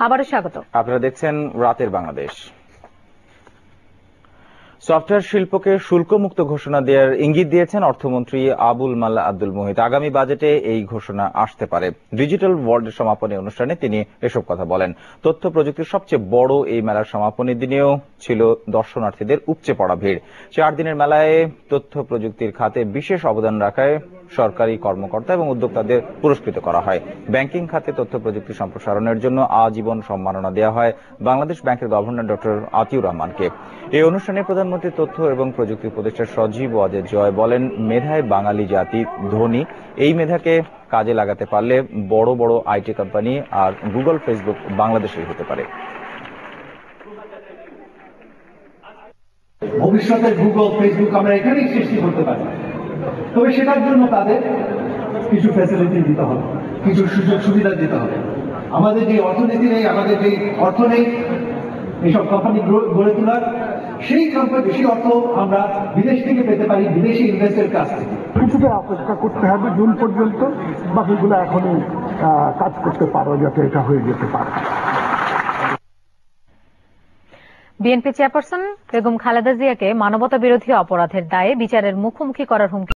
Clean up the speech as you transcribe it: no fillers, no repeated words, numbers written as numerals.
আবারও স্বাগত। আপনারা দেখছেন রাতের বাংলাদেশ। সফটওয়্যার শিল্পকে শুল্কমুক্ত ঘোষণা দেওয়ার ইঙ্গিত দিয়েছেন অর্থমন্ত্রী আবুল মাল্লা আব্দুল মুহিত। আগামী বাজেটে এই ঘোষণা আসতে পারে। ডিজিটাল ওয়ার্ল্ডের সমাপনী অনুষ্ঠানে তিনি এসব কথা বলেন। তথ্য প্রযুক্তির সবচেয়ে বড় এই মেলার সমাপনী দিনেও ছিল দর্শনার্থীদের উপচে পড়া ভিড়। 4 দিনের মেলায় তথ্য প্রযুক্তির খাতে বিশেষ অবদান রাখায় সরকারি কর্মকর্তা এবং উদ্যোক্তাদের পুরস্কৃত করা হয়। ব্যাংকিং খাতে তথ্য প্রযুক্তি সম্প্রসারণের জন্য আজীবন সম্মাননা দেওয়া হয় বাংলাদেশ ব্যাংকের গভর্নর ডক্টর আতিউর রহমানকে। এই অনুষ্ঠানে প্রধানমন্ত্রী তথ্য এবং প্রযুক্তি উপদেষ্টা সজীব ওয়াজেদ জয় বলেন, মেধায় বাঙালি জাতি ধনী। এই মেধাকে কাজে লাগাতে পারলে বড় বড় আইটি কোম্পানি আর গুগল, ফেসবুক বাংলাদেশেই হতে পারে। ভবিষ্যতে গুগল, ফেসবুক আমরা এখানেই সৃষ্টি করতে পারি। তবে সেটার জন্য তাদের কিছু ফ্যাসিলিটি দিতে হবে, কিছু সুযোগ সুবিধা দিতে হবে। আমাদের যে অর্থনীতি নেই, আমাদের যে অর্থ নেই এইসব কোম্পানি গড়ে তোলার, সেই অর্থ আমরা বিদেশ থেকে পেতে পারি, বিদেশি ইনভেস্টের কাছ থেকে। কিছুটা অপেক্ষা করতে হবে জুন পর্যন্ত, বাকিগুলো এখনই কাজ করতে পারো যাতে এটা হয়ে যেতে পারে। বিএনপি চেয়ারপারসন বেগম খালেদা জিয়াকে মানবতা বিরোধী অপরাধের দায়ে বিচারের মুখোমুখি করার হুমকি